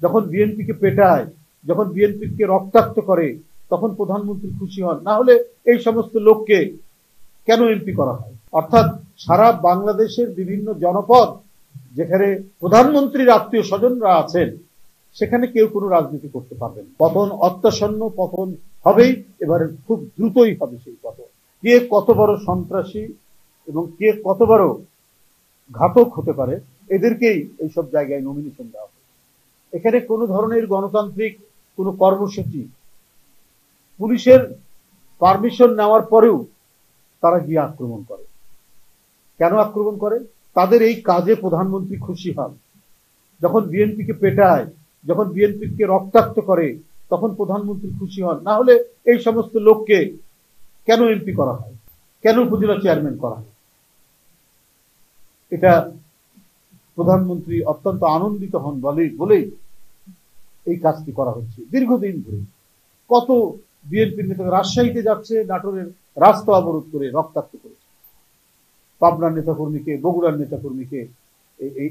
যখন বিএনপিকে পেটায়, যখন বিএনপিকে রক্তাক্ত করে, তখন প্রধানমন্ত্রী খুশি হন। না হলে এই সমস্ত লোককে কেন এমপি করা হয়? অর্থাৎ সারা বাংলাদেশের বিভিন্ন জনপদ যেখানে প্রধানমন্ত্রীর আত্মীয় স্বজনরা আছেন, সেখানে কেউ কোনো রাজনীতি করতে পারবেন না। পতন অত্যাসন্ন, পতন হবেই, এবারে খুব দ্রুতই হবে সেই পতন। কে কত বড় সন্ত্রাসী এবং কে কত বড় ঘাতক হতে পারে, এদেরকেই এইসব জায়গায় নমিনেশন দেওয়া হবে। এখানে কোনো ধরনের গণতান্ত্রিক কোনো কর্মসূচি পুলিশের পারমিশন নেওয়ার পরেও তারা গিয়ে আক্রমণ করে। কেন আক্রমণ করে? তাদের এই কাজে প্রধানমন্ত্রী খুশি হন। যখন বিএনপিকে পেটায়, যখন বিএনপিকে রক্তাক্ত করে, তখন প্রধানমন্ত্রী খুশি হন। না হলে এই সমস্ত লোককে কেন এমপি করা হয়, কেন উপজেলা চেয়ারম্যান করা হয়? এটা প্রধানমন্ত্রী অত্যন্ত আনন্দিত হন বলেই এই কাজটি করা হচ্ছে দীর্ঘদিন ধরে। কত বিএনপির নেতা রাজশাহীতে যাচ্ছে, নাটোরের রাস্তা অবরোধ করে রক্তাক্ত করেছে। পাবনার নেতাকর্মীকে, বগুড়ার নেতাকর্মীকে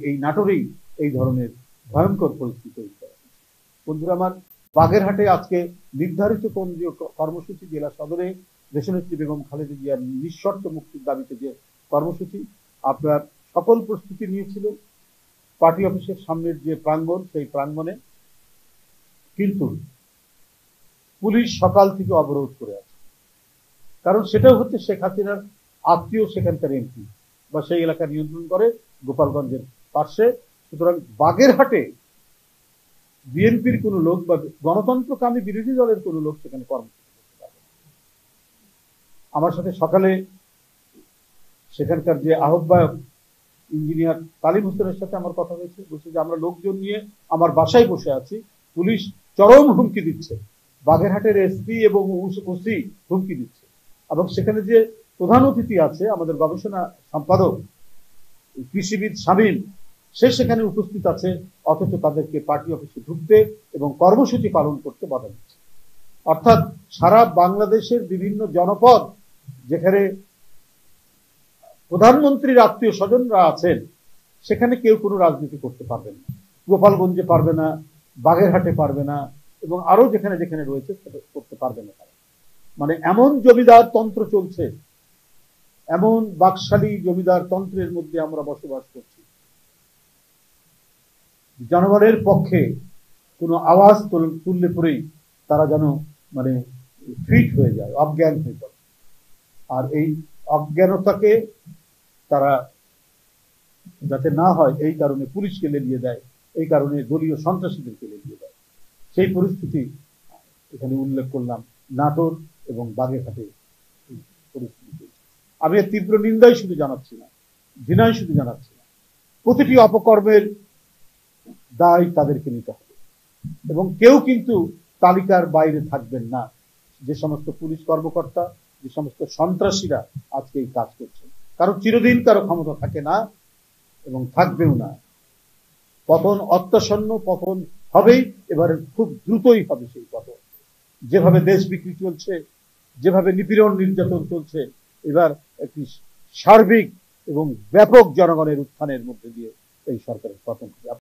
এই নাটোরেই এই ধরনের ভয়ঙ্কর পরিস্থিতি তৈরি করা হয়েছে। বন্ধুরা আমার, বাগেরহাটে আজকে নির্ধারিত কেন্দ্রীয় কর্মসূচি, জেলা সদরে দেশনেত্রী বেগম খালেদা জিয়ার নিঃশর্ত মুক্তির দাবিতে যে কর্মসূচি, আপনার সকল প্রস্তুতি নিয়েছিল পার্টি অফিসের সামনের যে প্রাঙ্গণ, সেই প্রাঙ্গণে কিন্তু পুলিশ সকাল থেকে অবরোধ করে আছে। কারণ সেটাও হচ্ছে শেখ হাসিনার আত্মীয় সেখানকার এমপি বা সেই এলাকা নিয়ন্ত্রণ করে গোপালগঞ্জের পার্শ্বে। সুতরাং বাগেরহাটে বিএনপির কোন লোক বা গণতন্ত্রকামী বিরোধী দলের কোন লোক সেখানে কর্মসূচি করতে পারবে। আমার সাথে সকালে সেখানকার যে আহ্বায়ক ইঞ্জিনিয়ার তালিম হোসেনের সাথে আমার কথা হয়েছে। বলছে যে আমরা লোকজন নিয়ে আমার বাসায় বসে আছি, পুলিশ চরম হুমকি দিচ্ছে, বাগেরহাটের এসপি এবং ওসি হুমকি দিচ্ছে, এবং সেখানে যে প্রধান অতিথি আছে আমাদের গবেষণা সম্পাদক কৃষিবিদ শামীম, সে সেখানে উপস্থিত আছে, অথচ তাদেরকে পার্টি অফিসে ঢুকতে এবং কর্মসূচি পালন করতে বাধা দিচ্ছে। অর্থাৎ সারা বাংলাদেশের বিভিন্ন জনপদ যেখানে প্রধানমন্ত্রীর আত্মীয় স্বজনরা আছেন, সেখানে কেউ কোনো রাজনীতি করতে পারবেন না। গোপালগঞ্জে পারবে না, বাগেরহাটে পারবে না, এবং আরো যেখানে যেখানে রয়েছে সেটা করতে পারবে না। মানে এমন জমিদার তন্ত্র চলছে, এমন বাকশালী জমিদার তন্ত্রের মধ্যে আমরা বসবাস করছি। জনগণের পক্ষে কোনো আওয়াজ তুললে পরেই তারা যেন মানে ফিট হয়ে যায়, অজ্ঞান হয়ে পড়ে। আর এই অজ্ঞানতাকে তারা যাতে না হয় এই কারণে পুলিশকে লেলিয়ে দেয়, এই কারণে দলীয় সন্ত্রাসীদেরকে লেলিয়ে দেয়। সেই পরিস্থিতি এখানে উল্লেখ করলাম নাটোর এবং বাগেরহাটে পরিস্থিতি। আমি এর তীব্র নিন্দাই শুধু জানাচ্ছি না, ঘৃণাই শুধু জানাচ্ছি না, প্রতিটি অপকর্মের দায় তাদেরকে নিতে হবে, এবং কেউ কিন্তু তালিকার বাইরে থাকবেন না। যে সমস্ত পুলিশ কর্মকর্তা, যে সমস্ত সন্ত্রাসীরা আজকে এই কাজ করছে, কারণ চিরদিন কারো ক্ষমতা থাকে না এবং থাকবেও না। পতন অত্যাসন্ন, পতন হবেই, এবারে খুব দ্রুতই হবে সেই পতন। যেভাবে দেশ বিক্রি চলছে, যেভাবে নিপীড়ন নির্যাতন চলছে, এবার একটি সার্বিক এবং ব্যাপক জনগণের উত্থানের মধ্যে দিয়ে এই সরকারের পতন হবে।